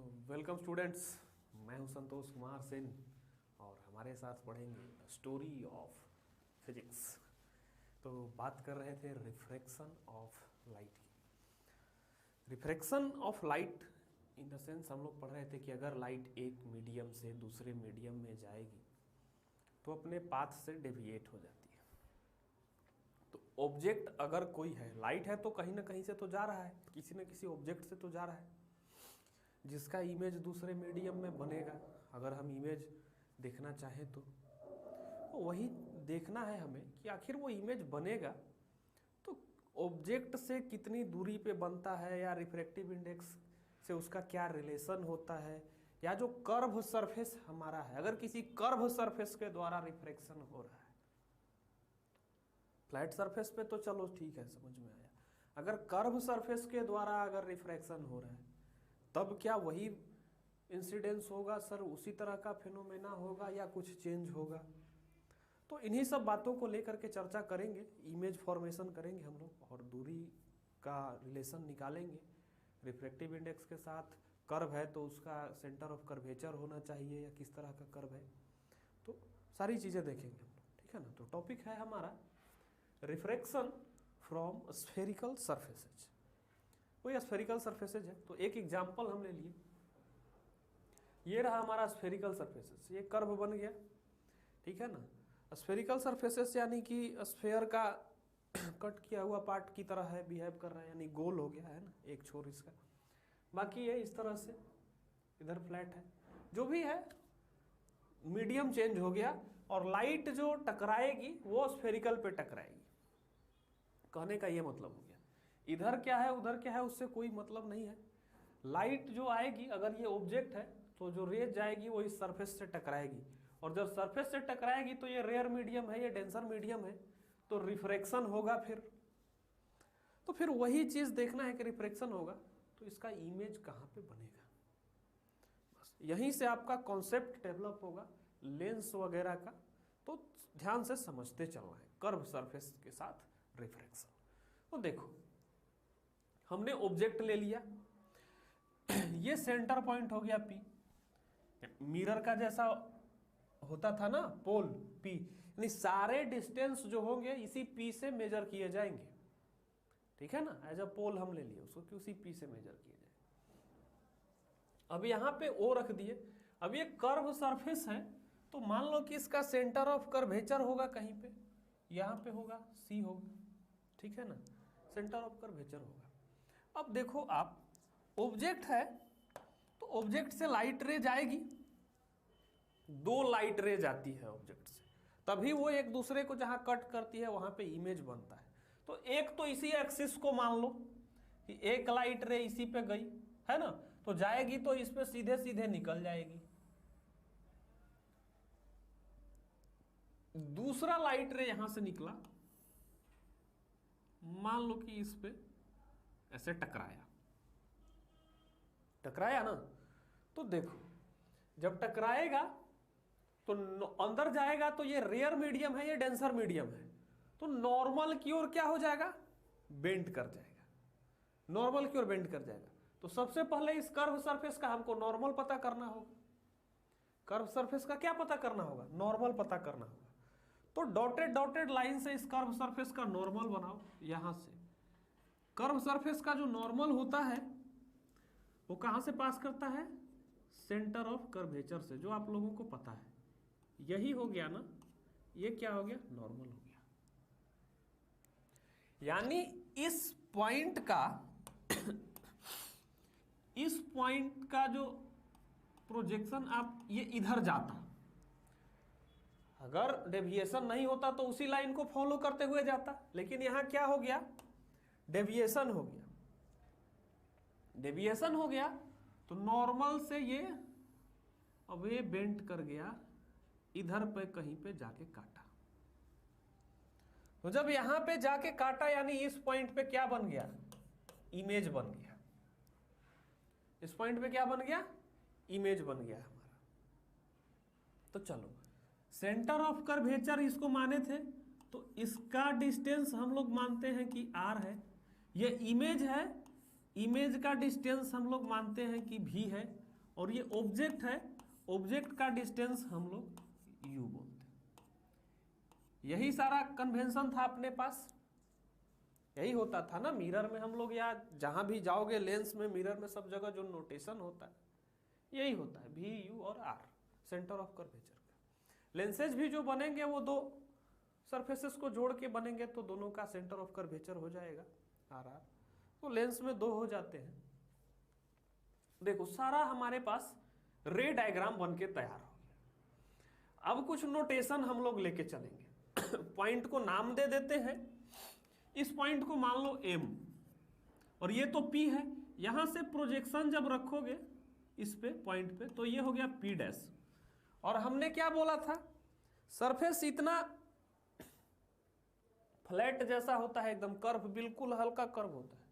Welcome students, मैं हूं संतोष कुमार सेन और हमारे साथ पढ़ेंगे स्टोरी ऑफ फिजिक्स। तो बात कर रहे थे रिफ्रैक्शन ऑफ लाइट की। Refraction of light in the sense हम लोग पढ़ रहे थे कि अगर लाइट एक मीडियम से दूसरे मीडियम में जाएगी तो अपने पाथ से डेविएट हो जाती है। तो ऑब्जेक्ट अगर कोई है, लाइट है तो कहीं ना कहीं से तो जा रहा है, किसी न किसी ऑब्जेक्ट से तो जा रहा है जिसका इमेज दूसरे मीडियम में बनेगा। अगर हम इमेज देखना चाहें तो वही देखना है हमें कि आखिर वो इमेज बनेगा तो ऑब्जेक्ट से कितनी दूरी पे बनता है, या रिफ्रैक्टिव इंडेक्स से उसका क्या रिलेशन होता है, या जो कर्व सरफेस हमारा है, अगर किसी कर्व सरफेस के द्वारा रिफ्रैक्शन हो रहा है, फ्लैट सरफेस पे तो चलो ठीक है, समझ में आया। अगर कर्व सरफेस के द्वारा अगर रिफ्रैक्शन हो रहा है तब क्या वही इंसिडेंस होगा सर, उसी तरह का फिनोमेना होगा या कुछ चेंज होगा? तो इन्हीं सब बातों को लेकर के चर्चा करेंगे, इमेज फॉर्मेशन करेंगे हम लोग और दूरी का रिलेशन निकालेंगे रिफ्रैक्टिव इंडेक्स के साथ। कर्व है तो उसका सेंटर ऑफ कर्वेचर होना चाहिए या किस तरह का कर्व है, तो सारी चीज़ें देखेंगे हम लोग, ठीक है ना। तो टॉपिक है हमारा रिफ्रैक्शन फ्रॉम स्फेरिकल सरफेसेज। वही स्फेरिकल सरफेसेज है, तो एक एग्जाम्पल हम ले लिए। ये रहा हमारा स्फेरिकल सरफेसेस, ये कर्व बन गया, ठीक है ना। स्फेरिकल सरफेसेस यानी कि स्फेयर का कट किया हुआ पार्ट की तरह है, बिहेव कर रहा है, यानी गोल हो गया है ना एक छोर इसका। बाकी ये इस तरह से, इधर फ्लैट है, जो भी है मीडियम चेंज हो गया और लाइट जो टकराएगी वो स्फेरिकल पे टकराएगी। कहने का ये मतलब हो गया, इधर क्या है उधर क्या है उससे कोई मतलब नहीं है। लाइट जो आएगी, अगर ये ऑब्जेक्ट है तो जो रेज जाएगी वो इस सरफेस से टकराएगी, और जब सरफेस से टकराएगी तो ये रेयर मीडियम है, ये डेंसर मीडियम है, तो रिफ्रैक्शन होगा। फिर वही चीज देखना है कि रिफ्रैक्शन होगा तो इसका इमेज कहाँ पे बनेगा। बस यहीं से आपका कॉन्सेप्ट डेवलप होगा लेंस वगैरह का, तो ध्यान से समझते चलना है कर्व सरफेस के साथ रिफ्रैक्शन। तो देखो, हमने ऑब्जेक्ट ले लिया, ये सेंटर पॉइंट हो गया P, मिरर का जैसा होता था ना पोल P, यानी सारे डिस्टेंस जो होंगे इसी P से मेजर किए जाएंगे, ठीक है ना। एज अ पोल हम ले लिए उसको कि उसी P से मेजर किए जाए। अब यहां पे O रख दिए। अब ये कर्व सरफेस है तो मान लो कि इसका सेंटर ऑफ कर्वेचर होगा कहीं पे, यहां पे होगा, C होगा, ठीक है ना, सेंटर ऑफ कर्वेचर होगा। अब देखो आप, ऑब्जेक्ट है तो ऑब्जेक्ट से लाइट रे जाएगी, दो लाइट रे जाती है ऑब्जेक्ट से, तभी वो एक दूसरे को जहां कट करती है वहां पे इमेज बनता है। तो एक तो इसी एक्सिस को मान लो कि एक लाइट रे इसी पे गई है ना, तो जाएगी तो इस पे सीधे सीधे निकल जाएगी। दूसरा लाइट रे यहां से निकला, मान लो कि इस पे ऐसे टकराया ना, तो देखो जब टकराएगा तो अंदर जाएगा तो ये रेयर मीडियम है, ये डेंसर मीडियम है, तो नॉर्मल की ओर क्या हो जाएगा, बेंड कर जाएगा, नॉर्मल की ओर बेंड कर जाएगा। तो सबसे पहले इस कर्व सरफेस का हमको नॉर्मल पता करना होगा। कर्व सरफेस का क्या पता करना होगा, नॉर्मल पता करना होगा। तो डॉटेड डॉटेड लाइन से इस कर्व सरफेस का नॉर्मल बनाओ। यहां से कर्व सरफेस का जो नॉर्मल होता है वो कहां से पास करता है, सेंटर ऑफ कर्वेचर से, जो आप लोगों को पता है। यही हो गया ना, ये क्या हो गया, नॉर्मल हो गया। यानी इस पॉइंट का जो प्रोजेक्शन आप, ये इधर जाता, अगर डेविएशन नहीं होता तो उसी लाइन को फॉलो करते हुए जाता, लेकिन यहां क्या हो गया, डेविएशन हो गया। डेविएशन हो गया तो नॉर्मल से ये अब ये बेंट कर गया, इधर पे कहीं पे जाके काटा। तो जब यहां पे जाके काटा यानी इस पॉइंट पे क्या बन गया, इमेज बन गया। इस पॉइंट पे क्या बन गया, इमेज बन गया हमारा। तो चलो, सेंटर ऑफ कर्वेचर इसको माने थे तो इसका डिस्टेंस हम लोग मानते हैं कि R है। ये इमेज है, इमेज का डिस्टेंस हम लोग मानते हैं कि V है, और ये ऑब्जेक्ट है, ऑब्जेक्ट का डिस्टेंस हम लोग यू बोलते हैं। यही सारा कन्वेंशन था अपने पास, यही होता था ना मिरर में हम लोग, या जहां भी जाओगे लेंस में, मिरर में, सब जगह जो नोटेशन होता है यही होता है, वी यू और आर, सेंटर ऑफ कर्वेचर का। लेंसेज भी जो बनेंगे वो दो सरफेसेस को जोड़ के बनेंगे, तो दोनों का सेंटर ऑफ कर्वेचर हो जाएगा आर आर। तो लेंस में दो हो जाते हैं। देखो सारा हमारे पास रे डायग्राम बन के तैयार हो गया। अब कुछ नोटेशन हम लोग लेके चलेंगे। पॉइंट को नाम दे देते हैं। इस पॉइंट को मान लो M, और ये तो P है। यहां से प्रोजेक्शन जब रखोगे इस पे पॉइंट पे, तो ये हो गया P डैश। और हमने क्या बोला था, सरफेस इतना फ्लैट जैसा होता है, एकदम कर्व, बिल्कुल हल्का कर्व होता है,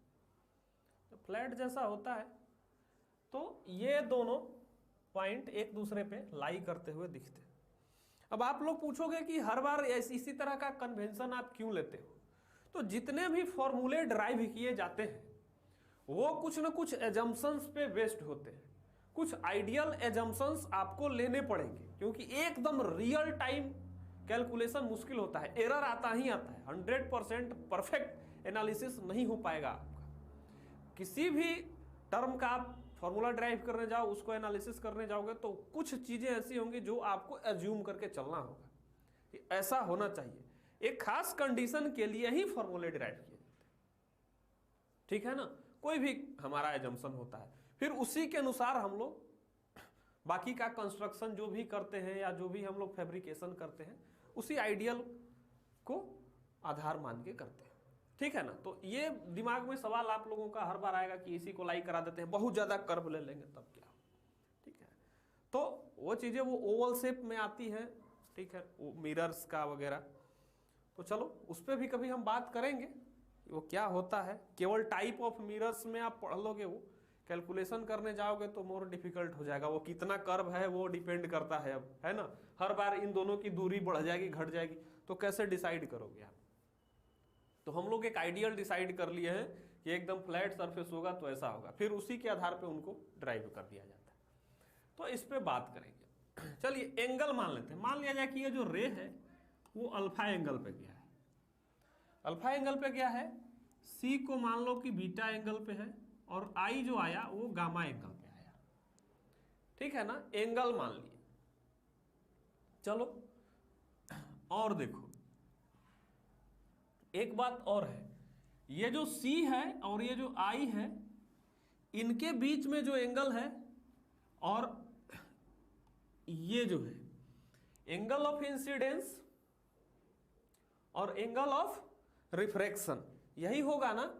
तो फ्लैट जैसा होता है, तो ये दोनों पॉइंट एक दूसरे पे लाई करते हुए दिखते हैं। अब आप लोग पूछोगे कि हर बार इसी तरह का कन्वेंशन आप क्यों लेते हो? तो जितने भी फॉर्मूले ड्राइव किए जाते हैं वो कुछ ना कुछ एजम्पशंस पे बेस्ड होते हैं। कुछ आइडियल एजम्पशंस आपको लेने पड़ेंगे, क्योंकि एकदम रियल टाइम कैलकुलेशन मुश्किल होता है, एरर आता ही आता है। 100% परफेक्ट एनालिसिस नहीं हो पाएगा आपका। किसी भी टर्म का आप फॉर्मूला ड्राइव करने जाओ, उसको एनालिसिस करने जाओगे, तो कुछ चीजें ऐसी होंगी जो आपको एज्यूम करके चलना होगा कि ऐसा होना चाहिए। एक खास कंडीशन के लिए ही फॉर्मूले ड्राइव किए जाते हैं, ठीक है ना। कोई भी हमारा एजम्पशन होता है, फिर उसी के अनुसार हम लोग बाकी का कंस्ट्रक्शन जो भी करते हैं या जो भी हम लोग फैब्रिकेशन करते हैं, उसी आइडियल को आधार मान के करते हैं, ठीक है ना। तो ये दिमाग में सवाल आप लोगों का हर बार आएगा कि इसी को लाई करा देते हैं, बहुत ज्यादा कर्व ले लेंगे तब क्या, ठीक है। तो वो चीजें वो ओवल शेप में आती हैं, ठीक है, वो मिरर्स का वगैरह। तो चलो उस पर भी कभी हम बात करेंगे वो क्या होता है। केवल टाइप ऑफ मिरर्स में आप पढ़ लोगे, वो कैलकुलेशन करने जाओगे तो मोर डिफिकल्ट हो जाएगा। वो कितना कर्व है वो डिपेंड करता है, अब है ना, हर बार इन दोनों की दूरी बढ़ जाएगी घट जाएगी, तो कैसे डिसाइड करोगे आप। तो हम लोग एक आइडियल डिसाइड कर लिए हैं कि एकदम फ्लैट सरफेस होगा तो ऐसा होगा, फिर उसी के आधार पे उनको ड्राइव कर दिया जाता है। तो इस पे बात करेंगे। चलिए एंगल मान लेते हैं। मान लिया जाए कि ये जो रे है वो अल्फा एंगल पे गया है। अल्फा एंगल पे गया है, सी को मान लो कि बीटा एंगल पे है, और आई जो आया वो गामा एंगल पे आया, ठीक है ना। एंगल मान लिए। चलो और देखो एक बात और है, ये जो C है और ये जो I है, इनके बीच में जो एंगल है, और ये जो है एंगल ऑफ इंसिडेंस और एंगल ऑफ रिफ्रैक्शन, यही होगा ना।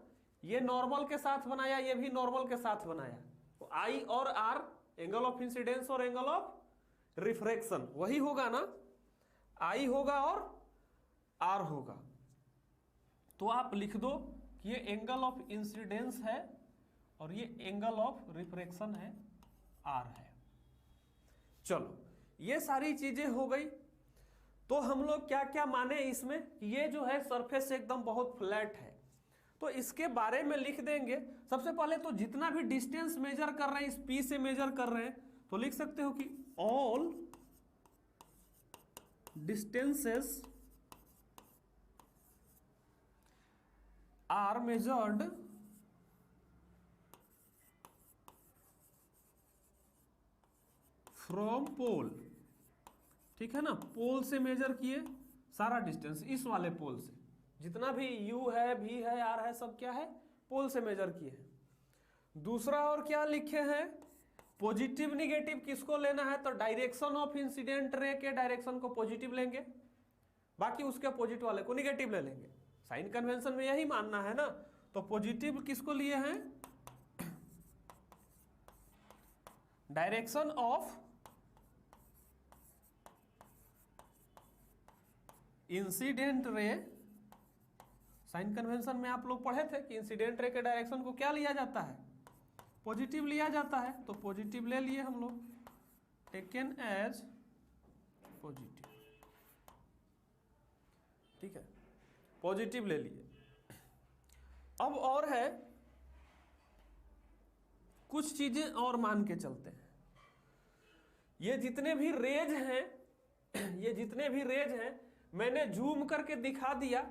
ये नॉर्मल के साथ बनाया, ये भी नॉर्मल के साथ बनाया, तो I और R एंगल ऑफ इंसिडेंस और एंगल ऑफ रिफ्रैक्शन वही होगा ना, I होगा और R होगा। तो आप लिख दो कि ये एंगल ऑफ इंसिडेंस है और ये एंगल ऑफ रिफ्रैक्शन है, R है। चलो ये सारी चीजें हो गई। तो हम लोग क्या क्या माने इसमें, ये जो है सरफेस एकदम बहुत फ्लैट है, तो इसके बारे में लिख देंगे। सबसे पहले तो जितना भी डिस्टेंस मेजर कर रहे हैं, इस P से मेजर कर रहे हैं, तो लिख सकते हो कि all distances are measured from pole, ठीक है ना। पोल से मेजर किए सारा डिस्टेंस, इस वाले पोल से जितना भी U है, V है, R है, सब क्या है, पोल से मेजर किए हैं। दूसरा और क्या लिखे हैं, पॉजिटिव निगेटिव किसको लेना है, तो डायरेक्शन ऑफ इंसिडेंट रे के डायरेक्शन को पॉजिटिव लेंगे, बाकी उसके अपोजिट वाले को निगेटिव ले लेंगे। साइन कन्वेंशन में यही मानना है ना। तो पॉजिटिव किसको लिए हैं, direction of incident ray. Sign convention में आप लोग पढ़े थे कि इंसिडेंट रे के डायरेक्शन को क्या लिया जाता है, पॉजिटिव लिया जाता है। तो पॉजिटिव ले लिए हम लोग, टेकन एज पॉजिटिव, ठीक है, पॉजिटिव ले लिए। अब और है कुछ चीजें और मान के चलते हैं। ये जितने भी रेज हैं ये जितने भी रेज हैं मैंने जूम करके दिखा दिया,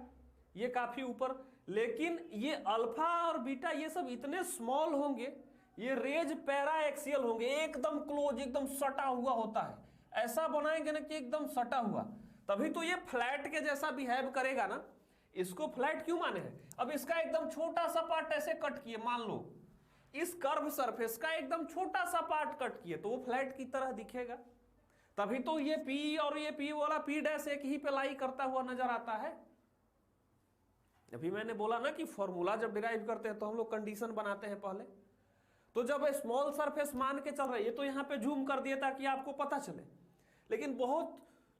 ये काफी ऊपर, लेकिन ये अल्फा और बीटा ये सब इतने स्मॉल होंगे, ये रेज पैरा एक्सियल होंगे, एकदम क्लोज, एकदम सटा हुआ होता है, ऐसा बनाएंगे ना कि एकदम सटा हुआ, तभी तो ये फ्लैट के जैसा बिहेव करेगा ना। इसको फ्लैट क्यों माने हैं? अब इसका एकदम छोटा सा पार्ट ऐसे कट किए, मान लो इस कर्व सरफेस का एकदम छोटा सा पार्ट कट किए, तो वो फ्लैट की तरह दिखेगा, तभी तो ये P और ये P वाला P डैश एक ही पे लाई करता हुआ नजर आता है। अभी मैंने बोला ना कि फॉर्मूला जब डिराइव करते हैं तो हम लोग कंडीशन बनाते हैं पहले, तो जब स्मॉल सरफेस मान के चल रहा है, ये तो यहाँ पे जूम कर दिया ताकि आपको पता चले, लेकिन बहुत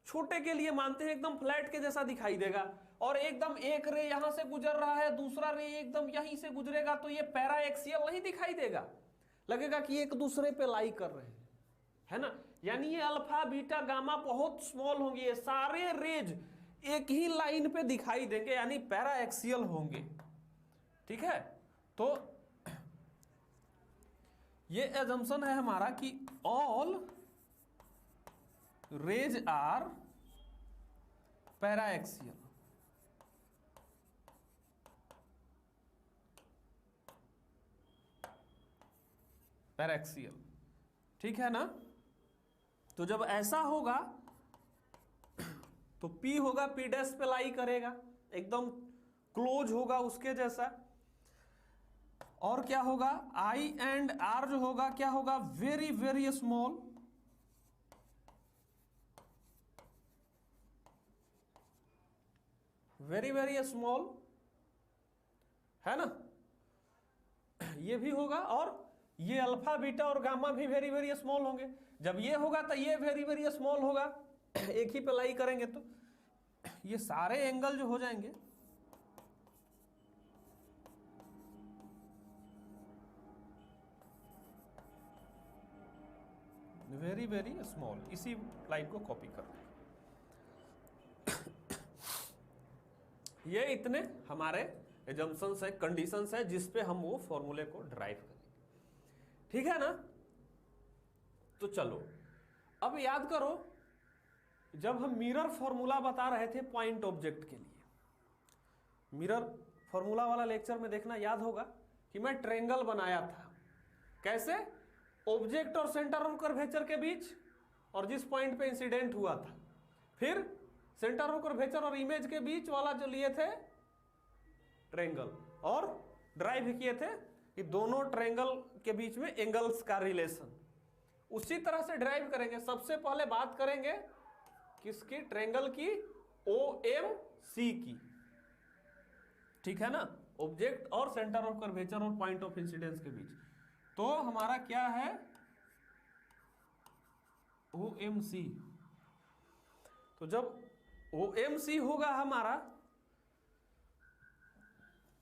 छोटे के लिए मानते हैं एकदम फ्लैट के जैसा दिखाई देगा, और एकदम एक रे यहां से गुजर रहा है, दूसरा रे एकदम यहीं से गुजरेगा, तो ये पैरा एक्सियल नहीं दिखाई देगा, लगेगा कि एक दूसरे पे लाई कर रहे हैं, है ना। यानी ये अल्फा बीटा गामा बहुत स्मॉल होंगे, ये सारे रेज एक ही लाइन पे दिखाई देंगे, यानी पैरा एक्सियल होंगे, ठीक है। तो ये एजम्पशन है हमारा कि all rays are paraxial, paraxial, ठीक है ना। तो जब ऐसा होगा तो P होगा P डैश पे लाई करेगा, एकदम क्लोज होगा उसके जैसा, और क्या होगा I एंड R जो होगा क्या होगा, very very small, very very small, है ना, ये भी होगा, और ये अल्फा बीटा और गामा भी वेरी वेरी स्मॉल होंगे। जब ये होगा तो ये वेरी वेरी स्मॉल होगा, एक ही पे लाई करेंगे तो ये सारे एंगल जो हो जाएंगे वेरी वेरी स्मॉल, इसी लाइन को कॉपी कर लें। ये इतने हमारे एजम्पशंस है, कंडीशंस है, जिस पे हम वो फॉर्मूले को ड्राइव करेंगे, ठीक है ना। तो चलो अब याद करो, जब हम मिरर फॉर्मूला बता रहे थे पॉइंट ऑब्जेक्ट के लिए, मिरर फॉर्मूला वाला लेक्चर में देखना याद होगा कि मैं ट्रायंगल बनाया था, कैसे, ऑब्जेक्ट और सेंटर ऑफ कर्वेचर के बीच, और जिस पॉइंट पे इंसिडेंट हुआ था, फिर सेंटर ऑफ कर्वेचर और इमेज के बीच वाला जो लिए थे ट्रायंगल, और ड्राइव किए थे कि दोनों ट्रायंगल के बीच में एंगल्स का रिलेशन, उसी तरह से ड्राइव करेंगे। सबसे पहले बात करेंगे किसकी, ट्रायंगल की, OMC की, ठीक है ना, ऑब्जेक्ट और सेंटर ऑफ कर्वेचर और पॉइंट ऑफ इंसिडेंस के बीच। तो हमारा क्या है, OMC। तो जब OMC होगा हमारा,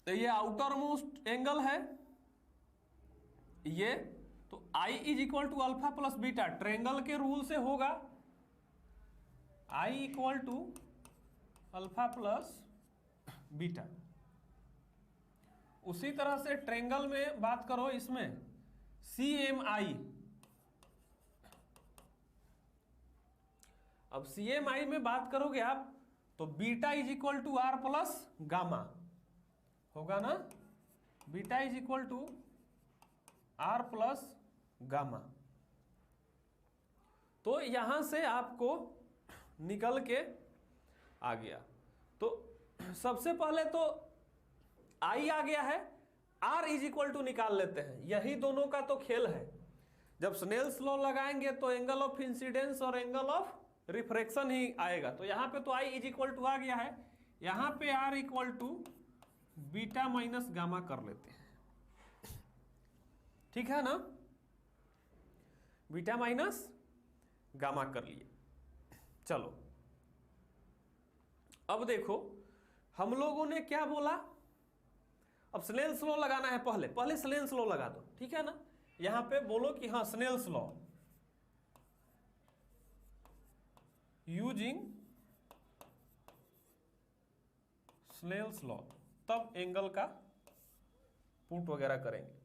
तो ये आउटर मोस्ट एंगल है ये, तो I is equal to alpha plus beta, triangle के रूल से होगा I equal to alpha plus beta. उसी तरह से ट्रायंगल में बात करो, इसमें CMI, अब CMI में बात करोगे आप तो beta is equal to R plus gamma होगा ना, beta is equal to R plus gamma. तो यहां से आपको निकल के आ गया, तो सबसे पहले तो I आ गया है, R इज इक्वल टू निकाल लेते हैं, यही दोनों का तो खेल है। जब स्नेल्स लॉ लगाएंगे तो एंगल ऑफ इंसिडेंस और एंगल ऑफ रिफ्रैक्शन ही आएगा, तो यहां पे तो I इज इक्वल टू आ गया है, यहां पे R equal to beta minus gamma कर लेते हैं, ठीक है ना, बीटा माइनस गामा कर लिए। चलो अब देखो हम लोगों ने क्या बोला, अब स्नेल्स लॉ लगाना है, पहले स्नेल्स लॉ लगा दो, ठीक है ना। यहां पे बोलो कि हाँ Snell's law using Snell's law, तब एंगल का पुट वगैरह करेंगे।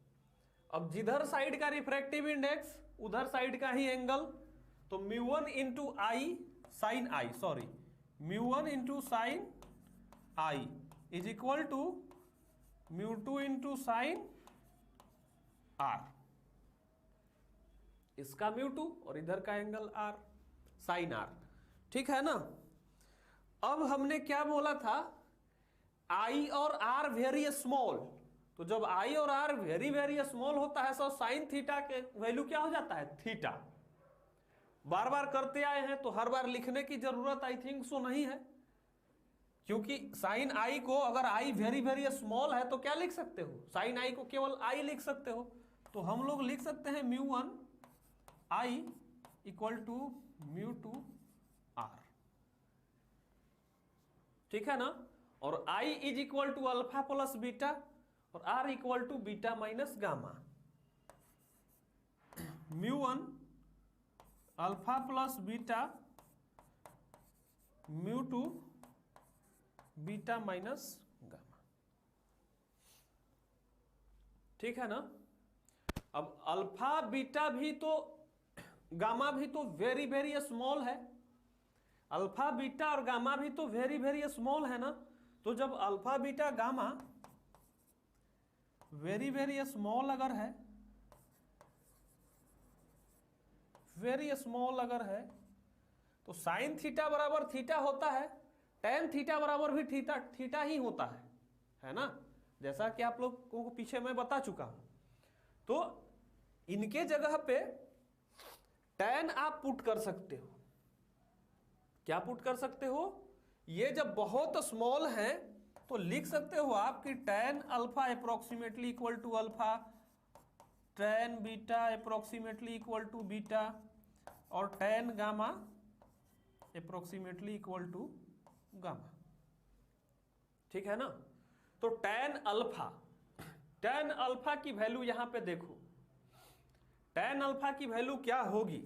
अब जिधर साइड का रिफ्रैक्टिव इंडेक्स उधर साइड का ही एंगल, तो μ1 into I sine I, sorry μ1 into sine I is equal to μ2 into sine R, इसका μ2 और इधर का एंगल आर साइन आर, ठीक है ना। अब हमने क्या बोला था, आई और आर वेरी स्मॉल, तो जब आई और आर वेरी वेरी स्मॉल होता है तो साइन थीटा के वैल्यू क्या हो जाता है, थीटा। बार बार करते आए हैं तो हर बार लिखने की जरूरत आई थिंक सो नहीं है, क्योंकि साइन आई को अगर आई वेरी वेरी स्मॉल है तो क्या लिख सकते हो, साइन आई को केवल आई लिख सकते हो। तो हम लोग लिख सकते हैं μ1 आई इक्वल टू μ2 आर, ठीक है ना। और I is equal to alpha plus beta और R equal to beta minus gamma. μ1 alpha plus beta, μ2 beta minus gamma, ठीक है ना। अब अल्फा बीटा भी तो गामा भी तो वेरी वेरी स्मॉल है, अल्फा बीटा और गामा भी तो वेरी वेरी स्मॉल है ना। तो जब alpha beta gamma very very small अगर है, वेरी स्मॉल अगर है तो साइन थीटा बराबर थीटा होता है, टेन थीटा बराबर भी थीटा थीटा ही होता है ना, जैसा कि आप लोगों को पीछे मैं बता चुका हूं। तो इनके जगह पे टेन आप पुट कर सकते हो, क्या पुट कर सकते हो, ये जब बहुत स्मॉल है तो लिख सकते हो आप कि ten alpha approximately equal to alpha, ten beta approximately equal to beta और ten gamma approximately equal to gamma, ठीक है ना। तो टेन अल्फा की वैल्यू यहां पे देखो, टेन अल्फा की वैल्यू क्या होगी।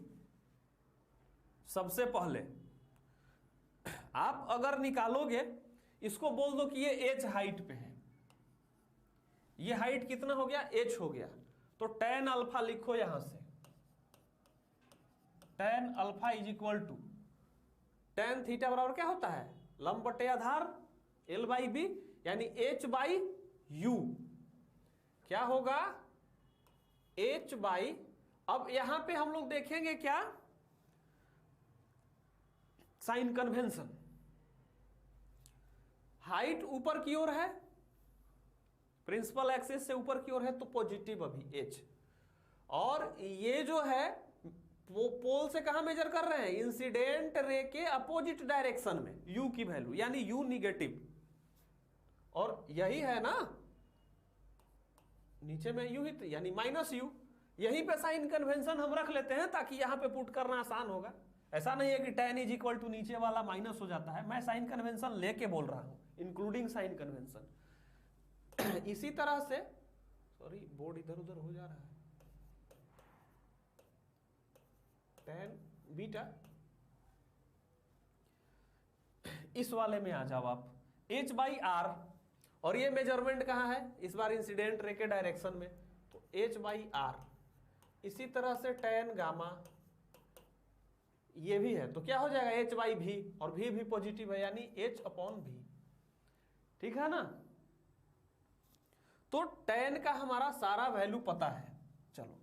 सबसे पहले आप अगर निकालोगे, इसको बोल दो कि ये h हाइट पे है, ये हाइट कितना हो गया, h हो गया। तो टेन अल्फा लिखो यहां से, tan alpha is equal to tan theta बराबर क्या होता है, लंब बटे आधार l बाई बी, यानी h बाई यू क्या होगा, h बाई, अब यहां पे हम लोग देखेंगे क्या, साइन कन्वेंशन, हाइट ऊपर की ओर है, प्रिंसिपल एक्सिस से ऊपर की ओर है तो पॉजिटिव अभी h, और ये जो है वो पोल से कहां मेजर कर रहे हैं, इंसिडेंट रे के अपोजिट डायरेक्शन में, u की वैल्यू यानी u निगेटिव, और यही है ना नीचे में u ही यानी माइनस u, यहीं पे साइन कन्वेंशन हम रख लेते हैं ताकि यहां पे पुट करना आसान होगा। ऐसा नहीं है कि tan इज इक्वल टू नीचे वाला माइनस हो जाता है, मैं साइन कन्वेंशन लेके बोल रहा हूं, इंक्लूडिंग साइन कन्वेंशन। इसी तरह से, सॉरी बोर्ड इधर उधर हो जा रहा है, tan बीटा, इस वाले में आ जाओ आप, h बाई आर, और ये मेजरमेंट कहाँ है, इस बार इंसिडेंट रे के डायरेक्शन में, तो h बाई आर। इसी तरह से tan गामा ये भी है, तो क्या हो जाएगा h बाई भी, और भी पॉजिटिव है यानी h अपॉन भी, ठीक है ना। तो tan का हमारा सारा वैल्यू पता है। चलो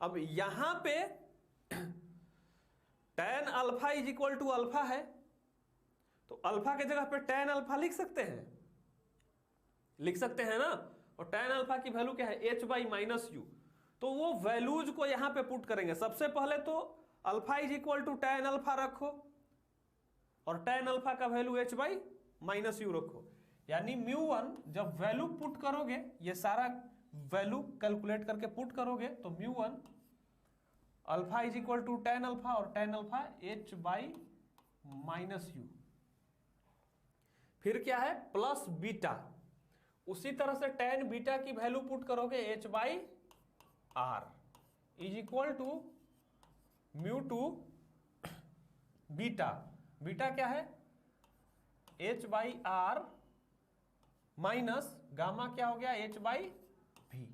अब यहां पे tan alpha is equal to alpha है, तो अल्फा के जगह पे tan अल्फा लिख सकते हैं, लिख सकते हैं ना। और tan अल्फा की वैल्यू क्या है, h बाई माइनस यू। तो वो वैल्यूज को यहां पे पुट करेंगे। सबसे पहले तो alpha is equal to tan alpha रखो, और tan अल्फा का value h by minus u रखो, यानी μ1 जब वैल्यू पुट करोगे, ये सारा वैल्यू कैलकुलेट करके पुट करोगे, तो μ1 alpha is equal to tan alpha, और tan alpha h by minus u, फिर क्या है प्लस बीटा, उसी तरह से tan बीटा की वैल्यू पुट करोगे h by R is equal to μ2 beta, beta क्या है h by R minus gamma क्या हो गया h बाई भी।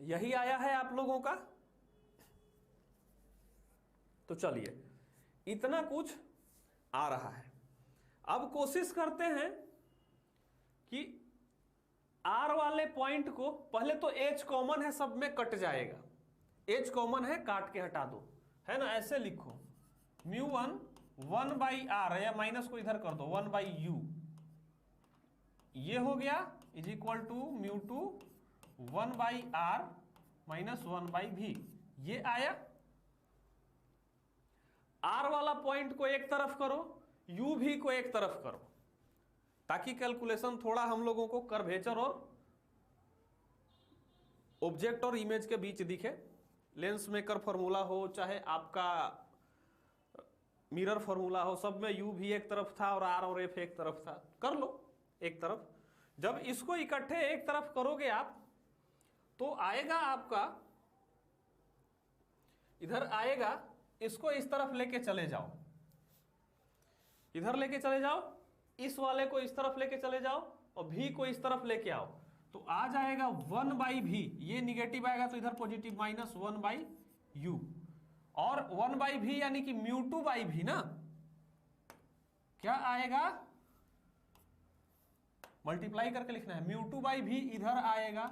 यही आया है आप लोगों का, तो चलिए इतना कुछ आ रहा है। अब कोशिश करते हैं कि R वाले पॉइंट को, पहले तो H कॉमन है, सब में कट जाएगा, H कॉमन है, काट के हटा दो, है ना, ऐसे लिखो μ1 1/r, या माइनस को इधर कर दो 1/u, ये हो गया is equal to μ2 1/r minus 1/v, ये आया। R वाला पॉइंट को एक तरफ करो, u भी को एक तरफ करो, ताकि कैलकुलेशन थोड़ा हम लोगों को कर्वेचर और ऑब्जेक्ट और इमेज के बीच दिखे। लेंस मेकर फॉर्मूला हो चाहे आपका मिरर फॉर्मूला हो, सब में u भी एक तरफ था और r और f एक तरफ था, कर लो एक तरफ। जब इसको इकट्ठे एक तरफ करोगे आप तो आएगा आपका, इधर आएगा, इसको इस तरफ लेके चले जाओ, इधर लेके चले जाओ, इस वाले को इस तरफ लेके चले जाओ और v को इस तरफ लेके आओ, तो आ जाएगा 1/v, ये निगेटिव आएगा तो इधर पॉजिटिव, माइनस 1/u, और 1/v यानी कि μ2/v ना, क्या आएगा, मल्टीप्लाई करके लिखना है, μ2/v इधर आएगा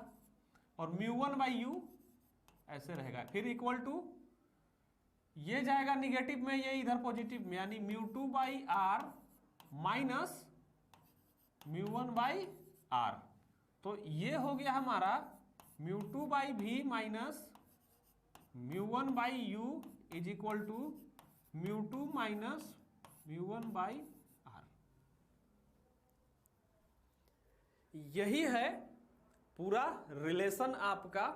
और μ1/u ऐसे रहेगा, फिर इक्वल टू ये जाएगा निगेटिव में, ये इधर पॉजिटिव में, यानी μ2/r माइनस μ1/r, तो ये हो गया हमारा μ2/v minus μ1/u is equal to μ2 minus μ1/r। यही है पूरा रिलेशन आपका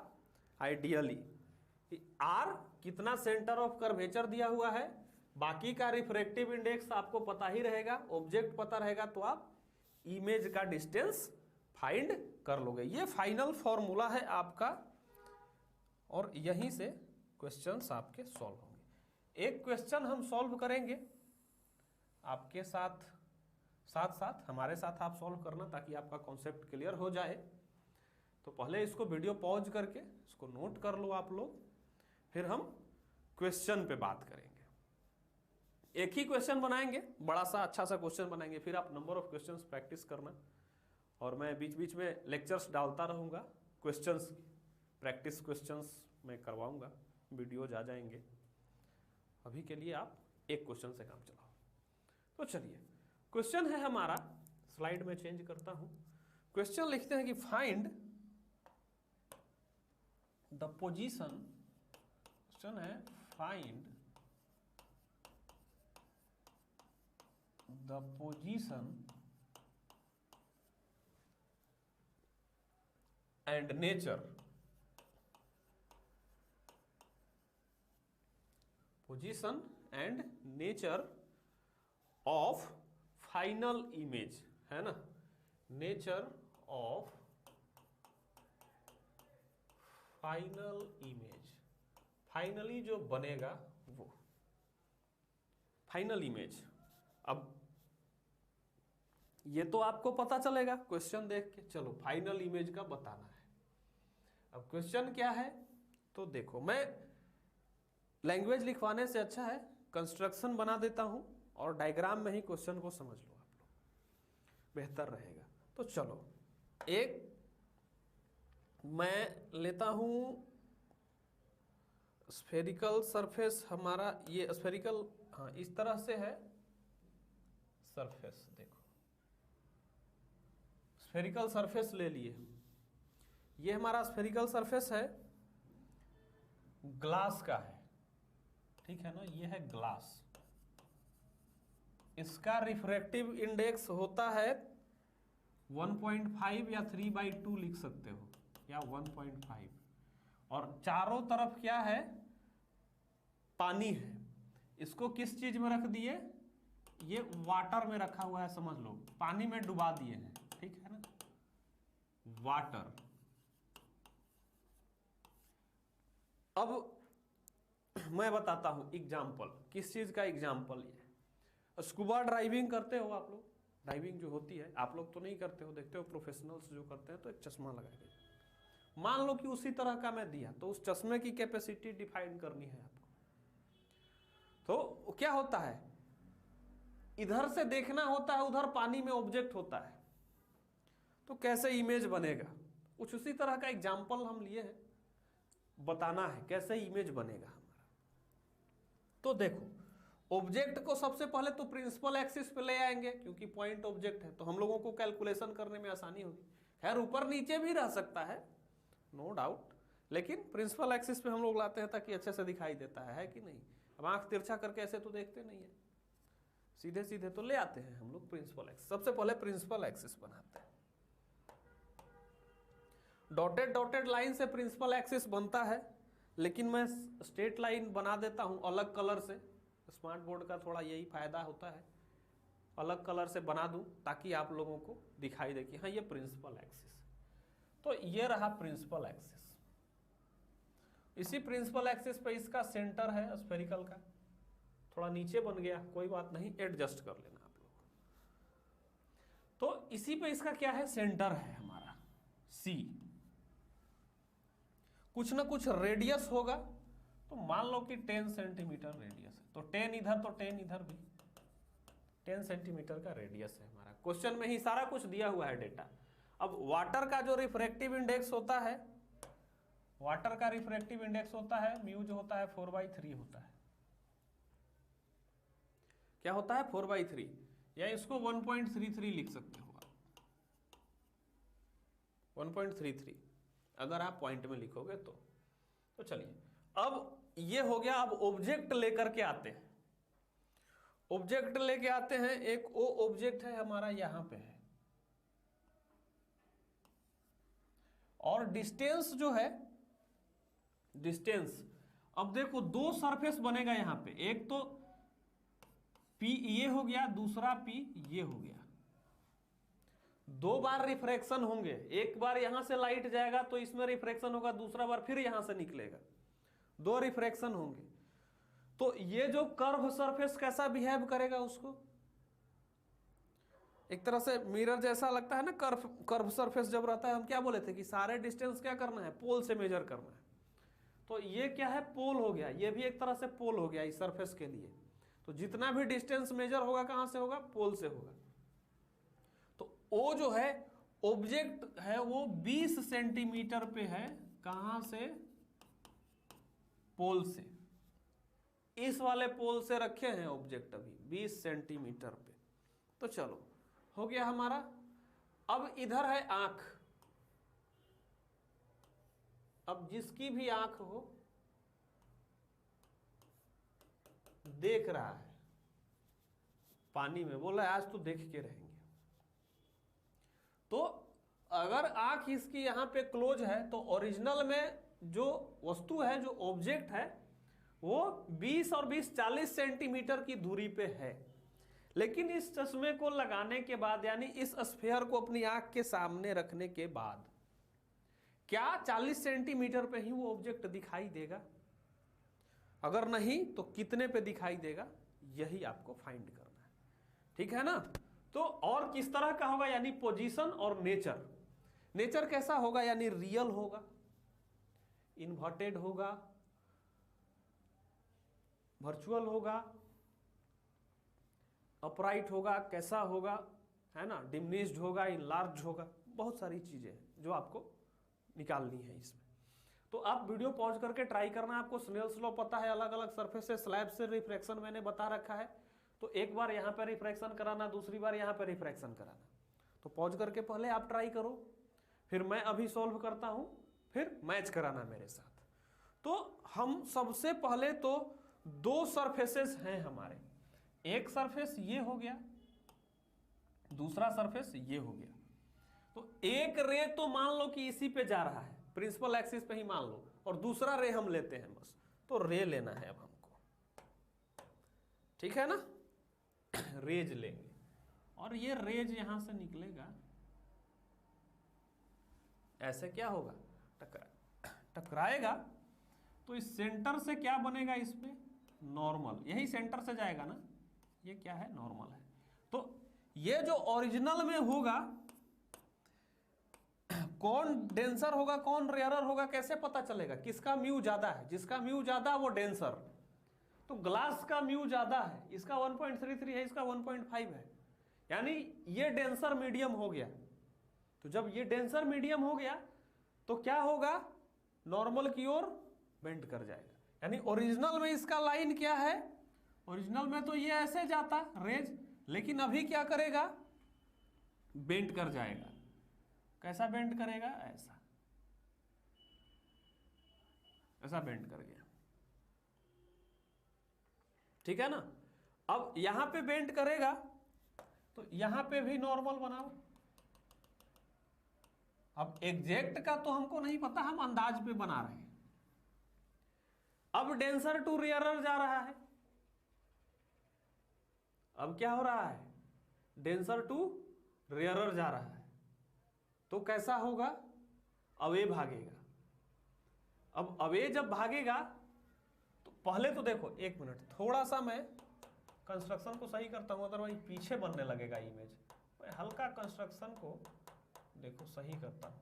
आइडियली। R कितना सेंटर ऑफ कर्वेचर दिया हुआ है, बाकी का रिफ्रैक्टिव इंडेक्स आपको पता ही रहेगा, ऑब्जेक्ट पता रहेगा तो आप इमेज का डिस्टेंस फाइंड कर लोगे। ये फाइनल फॉर्मूला है आपका और यहीं से क्वेश्चंस आपके सॉल्व होंगे। एक क्वेश्चन हम सॉल्व करेंगे आपके साथ, साथ साथ हमारे साथ आप सॉल्व करना, ताकि आपका कॉन्सेप्ट क्लियर हो जाए। तो पहले इसको वीडियो पॉज करके इसको नोट कर लो आप लोग, फिर हम क्वेश्चन पे बात करेंगे। एक ही क्वेश्चन बनाएंगे, बड़ा सा अच्छा सा क्वेश्चन बनाएंगे, फिर आप नंबर ऑफ क्वेश्चंस प्रैक्टिस करना, और मैं बीच बीच में लेक्चर्स डालता रहूँगा, क्वेश्चंस प्रैक्टिस क्वेश्चंस मैं करवाऊँगा, वीडियोज आ जाएंगे। अभी के लिए आप एक क्वेश्चन से काम चलाओ। तो चलिए क्वेश्चन है हमारा, स्लाइड में चेंज करता हूँ। क्वेश्चन लिखते हैं कि फाइंड द पोजीशन, क्वेश्चन है find the position and nature, position and nature of final image, है ना, nature of final image, finally जो बनेगा वो फाइनल इमेज। अब ये तो आपको पता चलेगा क्वेश्चन देख के, चलो फाइनल इमेज का बताना है। अब क्वेश्चन क्या है तो देखो, मैं लैंग्वेज लिखवाने से अच्छा है कंस्ट्रक्शन बना देता हूं और डायग्राम में ही क्वेश्चन को समझ लो आप लोग, बेहतर रहेगा। तो चलो एक मैं लेता हूं स्फेरिकल सरफेस, हमारा ये स्फेरिकल, हाँ इस तरह से है सरफेस, देखो स्फेरिकल सरफेस ले लिए, ये हमारा स्फेरिकल सरफेस है, ग्लास का है, ठीक है ना, ये है ग्लास, इसका रिफ्रैक्टिव इंडेक्स होता है 1.5 या 3/2 लिख सकते हो, या 1.5, और चारों तरफ क्या है, पानी है। इसको किस चीज में रख दिए, ये वाटर में रखा हुआ है, समझ लो पानी में डुबा दिए हैं, ठीक है ना, वाटर। अब मैं बताता हूं एग्जाम्पल, किस चीज का एग्जाम्पल, ये स्कूबा ड्राइविंग करते हो आप लोग, डाइविंग जो होती है, आप लोग तो नहीं करते हो, देखते हो प्रोफेशनल्स जो करते हैं तो एक चश्मा लगाएंगे, मान लो कि उसी तरह का मैं दिया, तो उस चश्मे की कैपेसिटी डिफाइन करनी है आपको। तो क्या होता है, इधर से देखना होता है, उधर पानी में ऑब्जेक्ट होता है, तो कैसे इमेज बनेगा, कुछ उसी तरह का एग्जाम्पल हम लिए हैं, बताना है कैसे इमेज बनेगा हमारा। तो देखो ऑब्जेक्ट को सबसे पहले तो प्रिंसिपल एक्सिस पे ले आएंगे, क्योंकि पॉइंट ऑब्जेक्ट है तो हम लोगों को कैलकुलेशन करने में आसानी होगी। खैर ऊपर नीचे भी रह सकता है, नो डाउट, लेकिन प्रिंसिपल एक्सिस पे हम लोग लाते हैं ताकि अच्छे से दिखाई देता है कि नहीं। अब आंख तिरछा करके ऐसे तो देखते नहीं है, सीधे सीधे तो ले आते हैं हम लोग प्रिंसिपल एक्सिस। सबसे पहले प्रिंसिपल एक्सिस बनाते हैं, डॉटेड डॉटेड लाइन से प्रिंसिपल एक्सिस बनता है, लेकिन मैं स्ट्रेट लाइन बना देता हूं अलग कलर से। स्मार्ट बोर्ड का थोड़ा यही फायदा होता है, अलग कलर से बना दूं ताकि आप लोगों को दिखाई दे कि हाँ ये प्रिंसिपल एक्सिस। तो ये रहा प्रिंसिपल एक्सिस। इसी प्रिंसिपल एक्सिस पे इसका सेंटर है स्फेरिकल का, थोड़ा नीचे बन गया, कोई बात नहीं, एडजस्ट कर लेना आप लोग। तो इसी पे इसका क्या है, सेंटर है हमारा सी। कुछ ना कुछ रेडियस होगा, तो मान लो कि 10 सेंटीमीटर रेडियस है, तो 10 इधर तो 10 इधर भी, 10 सेंटीमीटर का रेडियस है हमारा। क्वेश्चन में ही सारा कुछ दिया हुआ है डेटा। अब वाटर का जो रिफ्रैक्टिव इंडेक्स होता है, वाटर का रिफ्रैक्टिव इंडेक्स होता है म्यू, जो होता है 4/3 होता है। क्या होता है, 4/3, या इसको 1.33 लिख सकते हो आप, 1.33 अगर आप पॉइंट में लिखोगे तो चलिए अब ये हो गया। अब ऑब्जेक्ट लेकर के आते हैं, ऑब्जेक्ट लेके आते हैं। एक ओ ऑब्जेक्ट है हमारा, यहां पे है, और डिस्टेंस जो है, डिस्टेंस, अब देखो दो सरफेस बनेगा यहां पे, एक तो P ये हो गया, दूसरा P ये हो गया। दो बार रिफ्रैक्शन होंगे, एक बार यहां से लाइट जाएगा तो इसमें रिफ्रैक्शन होगा, दूसरा बार फिर यहां से निकलेगा, दो रिफ्रैक्शन होंगे। तो ये जो कर्व सरफेस कैसा बिहेव करेगा, उसको एक तरह से मिरर जैसा लगता है ना। कर्व सरफेस जब रहता है, हम क्या बोले थे कि सारे डिस्टेंस क्या करना है, पोल से मेजर करना है। तो ये क्या है, पोल हो गया, ये भी एक तरह से पोल हो गया इस सरफेस के लिए। तो जितना भी डिस्टेंस मेजर होगा कहां से होगा, पोल से होगा। तो ओ जो है ऑब्जेक्ट है वो 20 सेंटीमीटर पे है, कहां से, पोल से। इस वाले पोल से रखे हैं ऑब्जेक्ट अभी 20 सेंटीमीटर पे। तो चलो हो गया हमारा। अब इधर है आंख, अब जिसकी भी आंख हो, देख रहा है पानी में, बोला आज तो देख के रहेंगे। तो अगर आंख इसकी यहां पे क्लोज है, तो ओरिजिनल में जो वस्तु है, जो ऑब्जेक्ट है, वो 20 और 20 40 सेंटीमीटर की दूरी पे है। लेकिन इस चश्मे को लगाने के बाद, यानी इस स्फीयर को अपनी आंख के सामने रखने के बाद, क्या 40 सेंटीमीटर पे ही वो ऑब्जेक्ट दिखाई देगा? अगर नहीं तो कितने पे दिखाई देगा, यही आपको फाइंड करना है, ठीक है ना। तो और किस तरह का होगा, यानी पोजीशन और नेचर। नेचर कैसा होगा, यानी रियल होगा, इन्वर्टेड होगा, वर्चुअल होगा, अपराइट होगा, कैसा होगा, है ना, डिमिनिश्ड होगा, इनलार्ज होगा, बहुत सारी चीजें जो आपको निकालनी है इसमें। तो आप वीडियो पॉज करके ट्राई करना। आपको स्नेल्स लॉ पता है, अलग अलग सरफेस से स्लैब से रिफ्रैक्शन मैंने बता रखा है। तो एक बार यहां पर रिफ्रैक्शन कराना, दूसरी बार यहां पर रिफ्रैक्शन कराना। तो पॉज करके पहले आप ट्राई करो, फिर मैं अभी सॉल्व करता हूं, फिर मैच कराना मेरे साथ। तो हम सबसे पहले तो दो सरफेसेस हैं हमारे, एक सरफेस ये हो गया, दूसरा सरफेस ये हो गया। तो एक रे तो मान लो कि इसी पे जा रहा है, प्रिंसिपल एक्सिस पे ही मान लो, और दूसरा रे हम लेते हैं बस। तो रे लेना है अब हमको, ठीक है ना, रेज लेंगे, और ये रेज यहां से निकलेगा, ऐसे क्या होगा, टकराएगा। तो इस सेंटर से क्या बनेगा, इसमें नॉर्मल, यही सेंटर से जाएगा ना, ये क्या है, नॉर्मल है। तो ये जो ओरिजिनल में होगा, कौन डेंसर होगा कौन रेयरर होगा, कैसे पता चलेगा, किसका म्यू ज्यादा है, जिसका म्यू ज्यादा वो डेंसर। तो ग्लास का म्यू ज्यादा है, इसका 1.33 है, इसका 1.5 है, यानी ये डेंसर मीडियम हो गया। तो जब ये डेंसर मीडियम हो गया तो क्या होगा, नॉर्मल की ओर बेंड कर जाएगा। यानी ओरिजिनल में इसका लाइन क्या है, ओरिजिनल में तो ये ऐसे जाता रेज, लेकिन अभी क्या करेगा, बेंड कर जाएगा। कैसा बेंड करेगा, ऐसा, ऐसा बेंड कर गया, ठीक है ना। अब यहां पे बेंड करेगा तो यहां पे भी नॉर्मल बनाओ। अब एग्जैक्ट का तो हमको नहीं पता, हम अंदाज पे बना रहे हैं। अब डेंसर टू रेयरर जा रहा है, अब क्या हो रहा है, डेंसर टू रेयरर जा रहा है, तो कैसा होगा, अवे भागेगा। अब अवे जब भागेगा तो पहले तो देखो, एक मिनट, थोड़ा सा मैं कंस्ट्रक्शन को सही करता हूं, अदरवाइज पीछे बनने लगेगा इमेज। मैं हल्का कंस्ट्रक्शन को देखो सही करता हूं,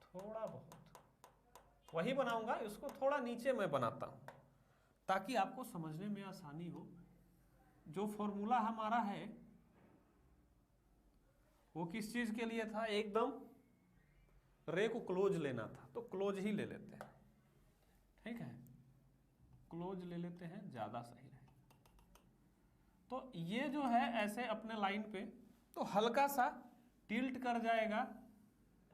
थोड़ा बहुत वही बनाऊंगा, इसको थोड़ा नीचे मैं बनाता हूं ताकि आपको समझने में आसानी हो। जो फॉर्मूला हमारा है वो किस चीज के लिए था, एकदम रे को क्लोज लेना था, तो क्लोज ही ले लेते हैं, ठीक है, क्लोज ले लेते हैं, ज्यादा सही रहे। तो ये जो है ऐसे अपने लाइन पे, तो हल्का सा टिल्ट कर जाएगा,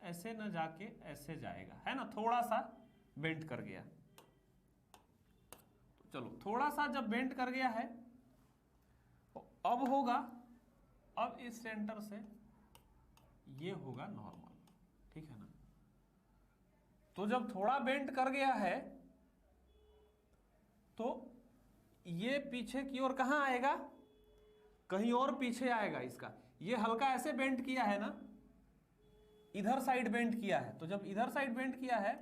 ऐसे न जाके ऐसे जाएगा, है ना, थोड़ा सा बेंड कर गया। तो चलो, थोड़ा सा जब बेंड कर गया है तो अब होगा, अब इस सेंटर से ये होगा नॉर्मल, ठीक है ना। तो जब थोड़ा बेंड कर गया है तो ये पीछे की ओर कहां आएगा, कहीं और पीछे आएगा इसका। ये हल्का ऐसे बेंड किया है ना, इधर साइड बेंड किया है, तो जब इधर साइड बेंड किया है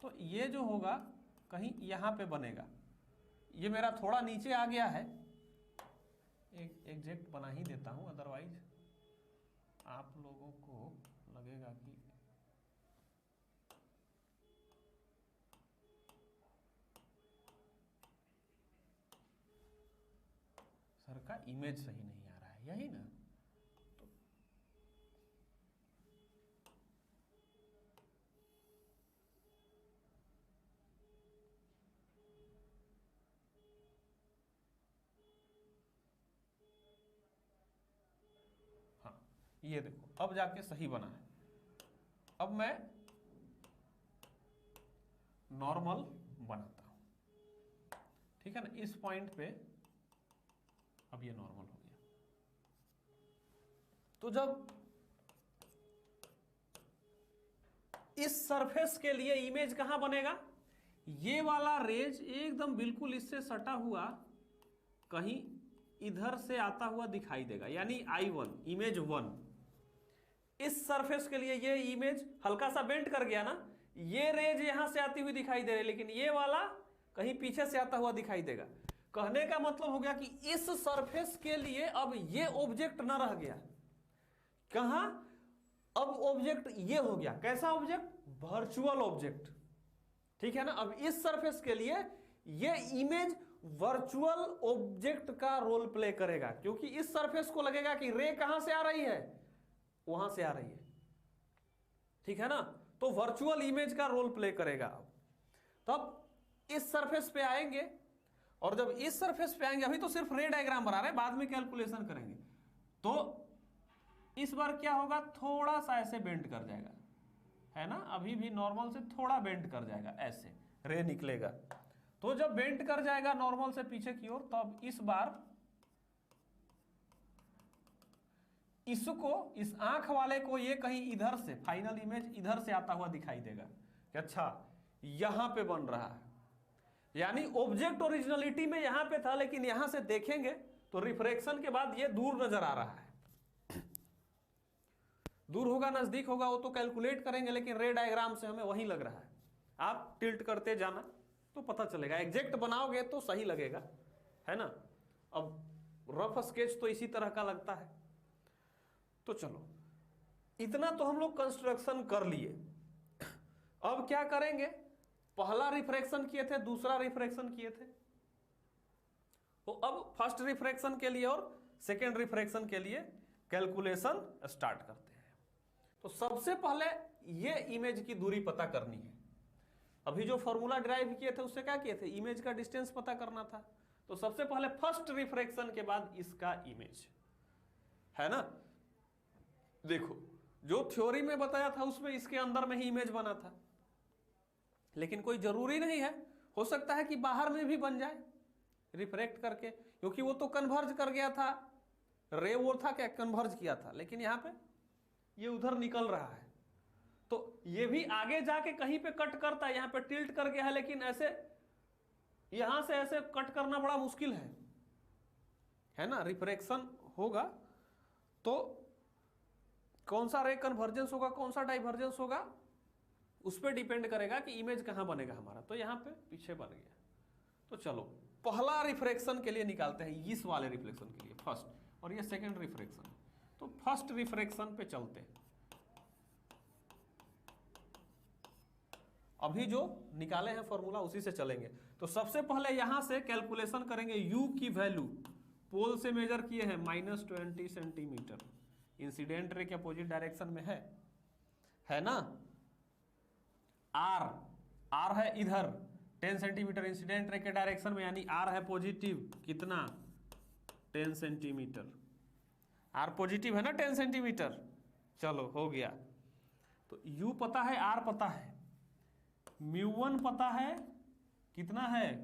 तो ये जो होगा कहीं यहां पे बनेगा। ये मेरा थोड़ा नीचे आ गया है, एक एग्जैक्ट बना ही देता हूं, अदरवाइज आप लोगों को लगेगा कि सर का इमेज सही नहीं आ रहा है, यही ना। तो हाँ, ये देखो अब जाके सही बना है। अब मैं नॉर्मल बनाता हूं, ठीक है ना, इस पॉइंट पे अब ये नॉर्मल हो गया। तो जब इस सरफेस के लिए इमेज कहां बनेगा, ये वाला रेज एकदम बिल्कुल इससे सटा हुआ कहीं इधर से आता हुआ दिखाई देगा, यानी I1 इमेज 1। इस सरफेस के लिए ये इमेज हल्का सा बेंड कर गया ना, ये रेज यहां से आती हुई दिखाई दे रही है, लेकिन ये वाला कहीं पीछे से आता हुआ दिखाई देगा। कहने का मतलब हो गया कि इस सरफेस के लिए अब ये ऑब्जेक्ट ना रह गया, कहां, अब ऑब्जेक्ट ये हो गया, कैसा ऑब्जेक्ट, वर्चुअल ऑब्जेक्ट, ठीक है ना। अब इस सरफेस के लिए ये इमेज वर्चुअल ऑब्जेक्ट का रोल प्ले करेगा, क्योंकि इस सरफेस को लगेगा कि रे कहां से आ रही है, वहां से आ रही है, ठीक है ना। तो वर्चुअल इमेज का रोल प्ले करेगा। तब इस सरफेस पे आएंगे, और जब इस सरफेस पे आएंगे, अभी तो सिर्फ रे डायग्राम बना रहे हैं, बाद में कैलकुलेशन करेंगे। तो इस बार क्या होगा, थोड़ा सा ऐसे बेंड कर जाएगा, है ना, अभी भी नॉर्मल से थोड़ा बेंड कर जाएगा, ऐसे रे निकलेगा। तो जब बेंड कर जाएगा नॉर्मल से पीछे की ओर, तो अब इस बार इसको, इस आंख वाले को ये कहीं इधर से, फाइनल इमेज इधर से आता हुआ दिखाई देगा कि अच्छा यहां पे बन रहा है, यानी ऑब्जेक्ट ओरिजिनलिटी में यहां पे था, लेकिन यहां से देखेंगे तो रिफ्रैक्शन के बाद ये दूर नजर आ रहा है। दूर होगा नजदीक होगा वो तो कैलकुलेट करेंगे, लेकिन रे डायग्राम से हमें वही लग रहा है। आप टिल्ट करते जाना तो पता चलेगा, एग्जैक्ट बनाओगे तो सही लगेगा, है ना। अब रफ स्केच तो इसी तरह का लगता है। तो चलो, इतना तो हम लोग कंस्ट्रक्शन कर लिए। अब क्या करेंगे, पहला रिफ्रैक्शन किए थे, दूसरा रिफ्रैक्शन किए थे, तो अब फर्स्ट रिफ्रैक्शन के लिए और सेकेंड रिफ्रैक्शन के लिए कैलकुलेशन स्टार्ट करते हैं। तो सबसे पहले ये इमेज की दूरी पता करनी है। अभी जो फॉर्मूला ड्राइव किए थे उससे क्या किए थे, इमेज का डिस्टेंस पता करना था। तो सबसे पहले फर्स्ट रिफ्रैक्शन के बाद इसका इमेज है ना। देखो जो थ्योरी में बताया था उसमें इसके अंदर में ही इमेज बना था, लेकिन कोई जरूरी नहीं है, हो सकता है कि बाहर में भी बन जाए रिफ्रैक्ट करके, क्योंकि वो तो कन्वर्ज कर गया था, रे वो था क्या, कन्वर्ज किया था, लेकिन यहां पे ये उधर निकल रहा है। तो ये भी आगे जाके कहीं पे कट करता है, यहां पे टिल्ट कर गया है, लेकिन ऐसे यहां से ऐसे कट करना बड़ा मुश्किल है ना। रिफ्रैक्शन होगा तो कौन सा रे कन्वर्जेंस होगा, कौन सा डाइवर्जेंस होगा, उस पर डिपेंड करेगा कि इमेज कहां बनेगा हमारा। तो यहां पे पीछे बन गया। तो चलो पहला रिफ्रैक्शन के लिए निकालते हैं, इस वाले रिफ्लेक्शन के लिए फर्स्ट, और ये सेकंड रिफ्रैक्शन। तो फर्स्ट रिफ्रैक्शन पे चलते हैं। अभी जो निकाले हैं फॉर्मूला उसी से चलेंगे। तो सबसे पहले यहां से कैलकुलेशन करेंगे, u की वैल्यू पोल से मेजर किए हैं -20 सेंटीमीटर, इंसिडेंट रे के अपोजिट डायरेक्शन में है ना। r है इधर 10 सेंटीमीटर इंसिडेंट रे के डायरेक्शन में, यानी r है पॉजिटिव, कितना 10 सेंटीमीटर। r पॉजिटिव है ना 10 सेंटीमीटर। चलो हो गया। तो u पता है, r पता है, μ1 पता है, कितना है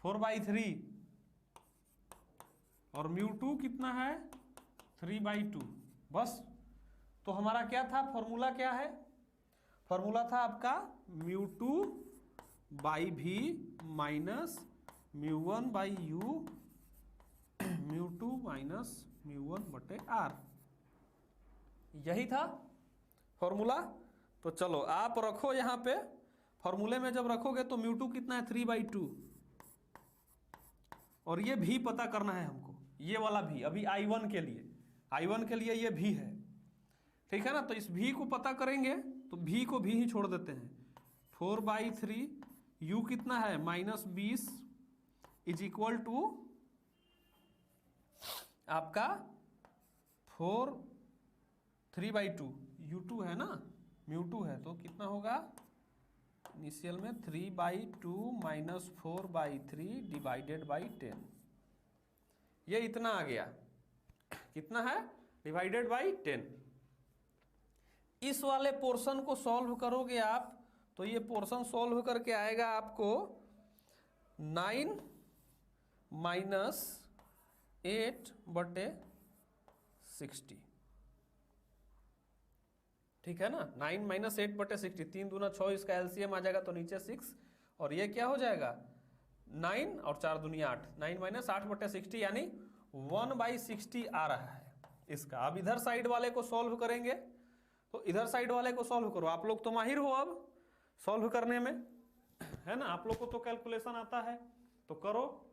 4/3, और μ2 कितना है 3/2। बस। तो हमारा क्या था फॉर्मूला, क्या है फॉर्मूला था आपका μ2/v minus μ1/u, μ2 minus μ1/r, यही था फॉर्मूला। तो चलो आप रखो यहां पे, फॉर्मूले में जब रखोगे तो μ2 कितना है 3/2, और ये भी पता करना है हमको, ये वाला भी अभी I1 के लिए ये भी है, ठीक है ना। तो इस भी को पता करेंगे, तो भी को भी ही छोड़ देते हैं। 4/3 u कितना है -20 इज इक्वल टू आपका 3/2, u2 है ना, μ2 है, तो कितना होगा इनिशियल में 3/2 माइनस 4/3 डिवाइडेड बाई 10, ये इतना आ गया, कितना है डिवाइडेड बाई 10। इस वाले पोर्शन को सॉल्व करोगे आप, तो ये पोर्शन सॉल्व करके आएगा आपको 9 माइनस 8/60, ठीक है ना। 9 माइनस 8/60, 3 दूना 6, इसका एलसीएम आ जाएगा तो नीचे 6, और ये क्या हो जाएगा 9 और 4 दूनी 8, 9 माइनस 8/60 यानी 1/60 आ रहा है इसका। अब इधर साइड वाले को सॉल्व करेंगे, तो इधर साइड वाले को सॉल्व करो। आप लोग तो माहिर हो अब सॉल्व करने में, है ना, आप लोग को तो कैलकुलेशन आता है, तो करो।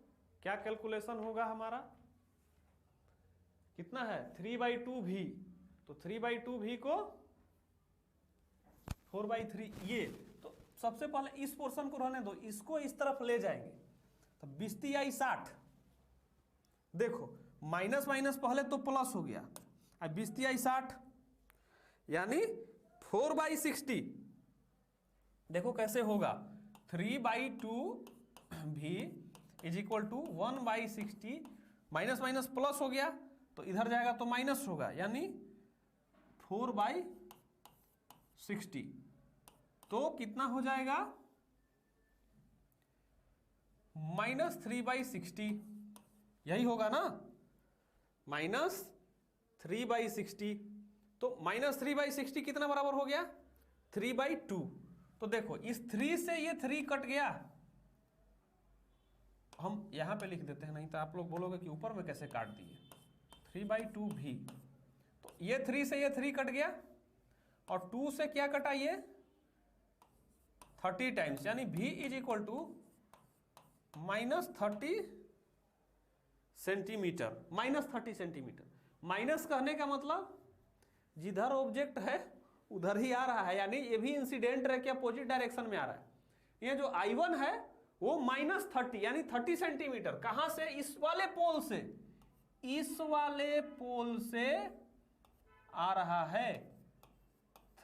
क्या कैलकुलेशन होगा हमारा, कितना है 3/2v, तो 3/2v को 4/3, ये तो सबसे पहले इस पोर्शन को रहने दो, इसको इस तरफ ले जाएंगे, तो 20 60, देखो माइनस माइनस पहले तो प्लस हो गया, अब 20 60 यानी 4/60, देखो कैसे होगा 3/2v is equal to 1/60, minus minus plus हो गया तो इधर जाएगा तो माइनस होगा, यानी 4/60, तो कितना हो जाएगा -3/60, यही होगा ना, -3/60। तो -3/60 कितना बराबर हो गया 3/2। तो देखो इस 3 से ये 3 कट गया, हम यहां पे लिख देते हैं, नहीं तो आप लोग बोलोगे कि ऊपर में कैसे काट दिए। 3/2v, तो ये 3 से ये 3 कट गया, और 2 से क्या कटा ये 30 टाइम्स, यानी v is equal to -30 centimetre, -30 centimetre. Minus कहने का मतलब जिधर ऑब्जेक्ट है उधर ही आ रहा है, यानी ये भी इंसिडेंट रे के अपोजिट डायरेक्शन में आ रहा है। ये जो I1 है वो -30 यानी 30 सेंटीमीटर। कहां से? इस वाले पोल से, इस वाले पोल से आ रहा है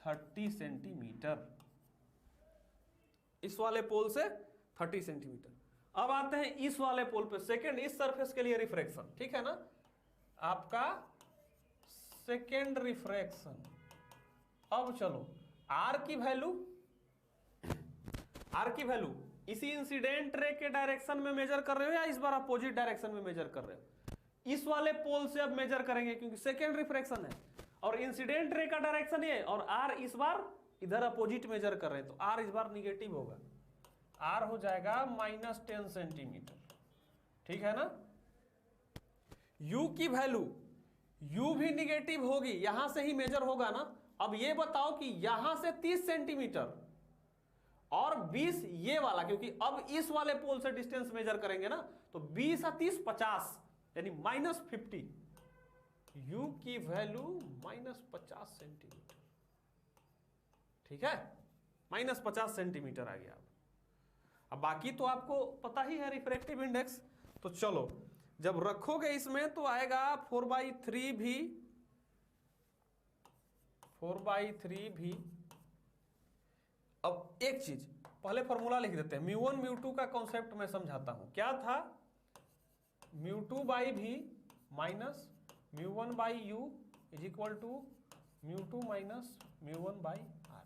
30 सेंटीमीटर, इस वाले पोल से 30 सेंटीमीटर। अब आते हैं इस वाले पोल पे, सेकेंड इस सरफेस के लिए रिफ्रैक्शन, ठीक है ना, आपका सेकेंड रिफ्रैक्शन। अब चलो आर की वैल्यू इसी इंसिडेंट रे के डायरेक्शन में मेजर कर रहे हो या इस बार अपोजिट डायरेक्शन में मेजर कर रहे हो? इस वाले पोल से अब मेजर करेंगे क्योंकि सेकेंड रिफ्रैक्शन है और इंसिडेंट रे का डायरेक्शन ये, और आर इस बार इधर अपोजिट मेजर कर रहे हैं तो आर इस बार निगेटिव होगा, आर हो जाएगा -10 सेंटीमीटर, ठीक है ना। यू की वैल्यू, यू भी निगेटिव होगी, यहां से ही मेजर होगा ना। अब ये बताओ कि यहां से 30 सेंटीमीटर और 20 ये वाला, क्योंकि अब इस वाले पोल से डिस्टेंस मेजर करेंगे ना, तो 20 और 30 50 यानी -50। यू की वैल्यू -50 सेंटीमीटर, ठीक है, -50 सेंटीमीटर आ गया। अब बाकी तो आपको पता ही है रिफ्रैक्टिव इंडेक्स। तो चलो जब रखोगे इसमें तो आएगा 4/3 भी, 4/3 भी। अब एक चीज पहले फॉर्मूला लिख देते हैं, μ1 μ2 का कॉन्सेप्ट मैं समझाता हूं। क्या था? μ2/v minus μ1/u is equal to μ2 minus μ1/r।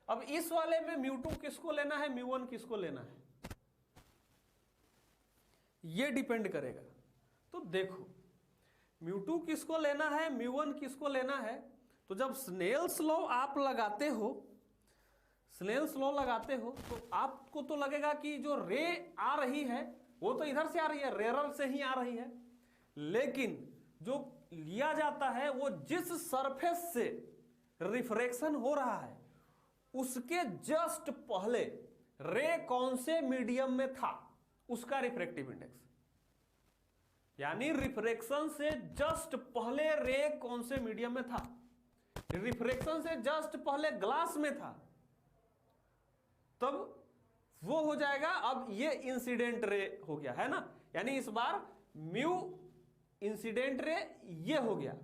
अब इस वाले में μ2 किसको लेना है, μ1 किसको लेना है, ये डिपेंड करेगा। तो देखो μ2 किसको लेना है, μ1 किसको लेना है, तो जब स्नेल्स लॉ आप लगाते हो, स्नेल्स लॉ लगाते हो तो आपको तो लगेगा कि जो रे आ रही है वो तो इधर से आ रही है, रेरर से ही आ रही है, लेकिन जो लिया जाता है वो जिस सरफेस से रिफ्रैक्शन हो रहा है उसके जस्ट पहले रे कौन से मीडियम में था उसका रिफ्रैक्टिव इंडेक्स, यानी रिफ्रैक्शन से जस्ट पहले रे कौन से मीडियम में था, रिफ्रैक्शन से जस्ट पहले ग्लास में था, तब वो हो जाएगा। अब ये इंसिडेंट रे हो गया है ना, यानी इस बार म्यू इंसिडेंट रे ये हो गया,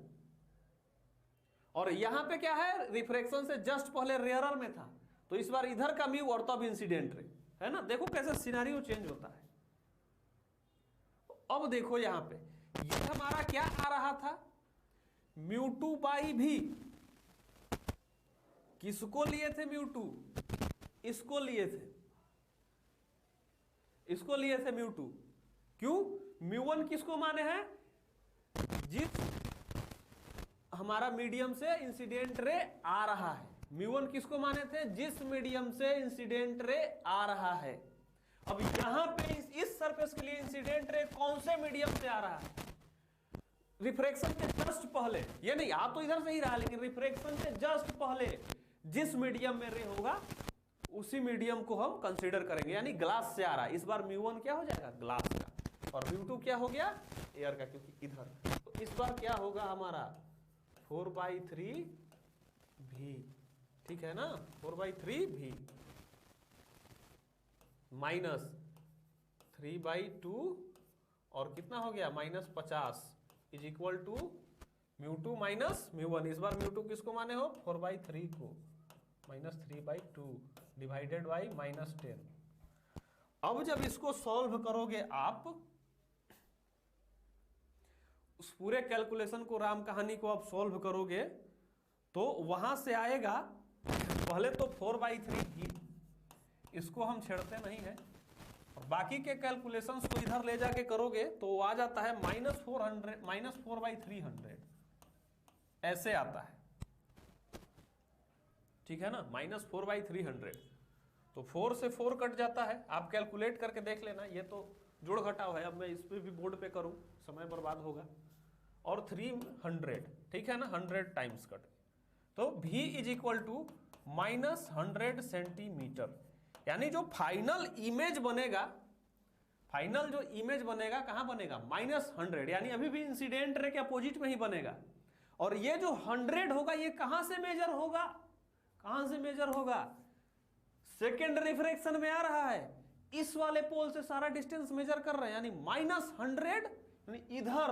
और यहां पे क्या है, रिफ्रैक्शन से जस्ट पहले रेयरर में था, तो इस बार इधर का म्यू और तब इंसिडेंट रे, है ना। देखो कैसे सिनेरियो चेंज होता है। अब देखो यहां पे ये हमारा क्या आ रहा था, μ2/v, किसको लिए थे μ2, इसको लिए थे, इसको लिए थे μ2। क्यों? μ1 किसको माने हैं, जिस हमारा मीडियम से इंसिडेंट रे आ रहा है, μ1 किसको माने थे, जिस मीडियम से इंसिडेंट रे आ रहा है। अब यहां पे इस सरफेस के लिए इंसिडेंट रे कौन से मीडियम से आ रहा है, रिफ्रैक्शन के जस्ट पहले, ये नहीं आ तो इधर से ही रहा, लेकिन रिफ्रैक्शन से जस्ट पहले जिस मीडियम में रे होगा उसी मीडियम को हम कंसीडर करेंगे, यानी ग्लास से आ रहा है। इस बार μ1 क्या हो जाएगा, ग्लास का, और μ2 क्या हो गया, एयर का, क्योंकि इधर। तो इस बार क्या होगा हमारा 4/3 भी, ठीक है ना, 4/3 भी माइनस 3/2 और कितना हो गया -50 इज इक्वल टू μ2 माइनस μ1। इस बार μ2 किसको माने हो, 4/3 को, -3/2 डिवाइडेड बाई -10। अब जब इसको सॉल्व करोगे आप, उस पूरे कैलकुलेशन को, राम कहानी को आप सॉल्व करोगे तो वहां से आएगा, पहले तो 4/3 ही, इसको हम छेड़ते नहीं है, और बाकी के कैलकुलेशंस को इधर ले जाके करोगे तो आ जाता है -4/300, ऐसे आता है, ठीक है ना, -4/300। तो 4 से 4 कट जाता है, आप कैलकुलेट करके देख लेना, ये तो जोड़ घटाव है, अब मैं इस पे भी बोर्ड पे करूं समय बर्बाद होगा। और 300, ठीक है ना, 100 टाइम्स कट, तो v is equal to -100 centimetre, यानी जो फाइनल इमेज बनेगा, फाइनल जो इमेज बनेगा कहां बनेगा, -100, यानी अभी भी इंसिडेंट रे के अपोजिट में ही बनेगा। और ये जो 100 होगा ये कहां से मेजर होगा, कहां से मेजर होगा, सेकेंड रिफ्रैक्शन में आ रहा है, इस वाले पोल से सारा डिस्टेंस मेजर कर रहे हैं, यानी -100, यानी इधर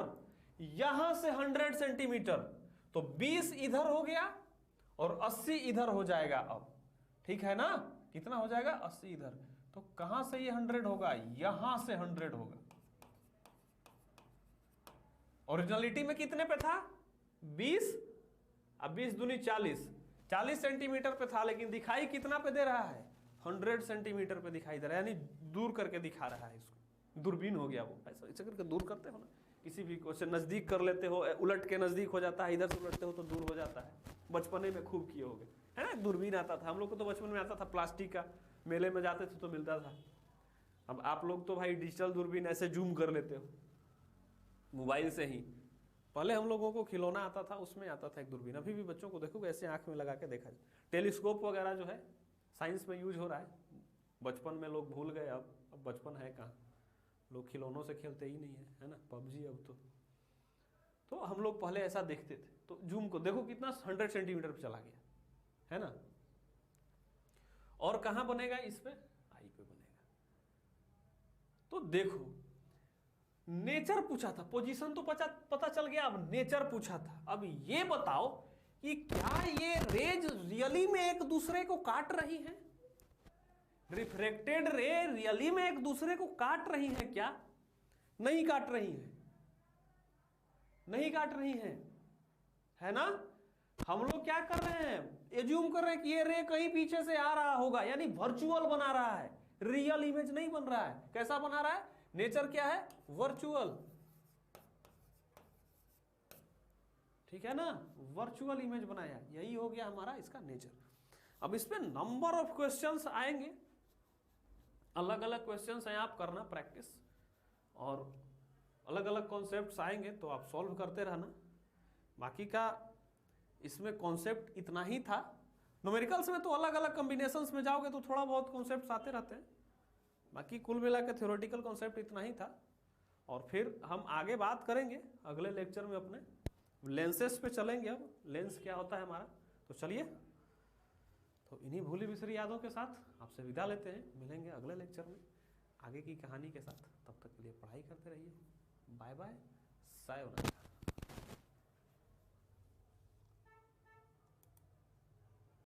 यहां से 100 सेंटीमीटर, तो 20 इधर हो गया और 80 इधर हो जाएगा। अब ठीक है ना, कितना हो जाएगा 80 इधर, तो कहां से ये 100 होगा, यहां से 100 होगा। ओरिजिनलिटी में कितने पे था 20, अब 20 दूनी 40 सेंटीमीटर पे था, लेकिन दिखाई कितना पे दे रहा है 100 सेंटीमीटर पे दिखाई दे रहा है, यानी दूर करके दिखा रहा है इसको, दूरबीन हो गया वो। ऐसा करके दूर करते हो ना, किसी भी को से नजदीक कर लेते हो, उलट के नजदीक हो जाता है, इधर से उलटते हो तो दूर हो जाता है। बचपने में खूब किए होगे, है ना, दूरबीन आता था हम लोग को, तो बचपन में आता था प्लास्टिक का, मेले में जाते थे तो मिलता था। अब आप लोग तो भाई डिजिटल दूरबीन ऐसे जूम कर लेते हो मोबाइल से ही, पहले हम लोगों को खिलौना आता था, उसमें आता था एक दूरबीन। अभी भी बच्चों को देखोगे ऐसे आंख में लगा के देखा जाए। टेलीस्कोप वगैरह जो है साइंस में यूज हो रहा है, बचपन में लोग भूल गए, अब बचपन है कहाँ, लोग खिलौनों से खेलते ही नहीं है ना, पबजी। अब तो हम लोग पहले ऐसा देखते थे। तो जूम को देखो कितना 100 सेंटीमीटर पे चला गया, है ना। और कहां बनेगा, इस पे आई पे बनेगा। तो देखो नेचर पूछा था, पोजीशन तो पता चल गया, अब नेचर पूछा था। अब ये बताओ कि क्या ये रेज रियली में एक दूसरे को काट रही है, रिफ्रेक्टेड रे रियली में एक दूसरे को काट रही है क्या? नहीं काट रही है, नहीं काट रही है ना। हम लोग क्या कर रहे हैं, एज्यूम कर रहे हैं कि ये रे कहीं पीछे से आ रहा होगा, यानी वर्चुअल बना रहा है, रियल इमेज नहीं बन रहा है। कैसा बना रहा है, नेचर क्या है, वर्चुअल, ठीक है ना, वर्चुअल इमेज बनाया, यही हो गया हमारा इसका नेचर। अब इस पे नंबर ऑफ क्वेश्चंस आएंगे, अलग अलग क्वेश्चंस हैं, आप करना प्रैक्टिस, और अलग अलग कॉन्सेप्ट्स आएंगे तो आप सॉल्व करते रहना। बाकी का इसमें कॉन्सेप्ट इतना ही था। न्यूमेरिकल्स में तो अलग अलग कॉम्बिनेशंस में जाओगे तो थोड़ा बहुत कॉन्सेप्ट्स आते रहते हैं, बाकी कुल मिला के थ्योरेटिकल कॉन्सेप्ट इतना ही था। और फिर हम आगे बात करेंगे अगले लेक्चर में, अपने लेंसेस पे चलेंगे। अब लेंस क्या होता है हमारा, तो चलिए, तो इन्हीं भूली बिसरी यादों के साथ आपसे विदा लेते हैं, मिलेंगे अगले लेक्चर में आगे की कहानी के साथ। तब तक के लिए पढ़ाई करते रहिए, बाय बाय, सायोनारा।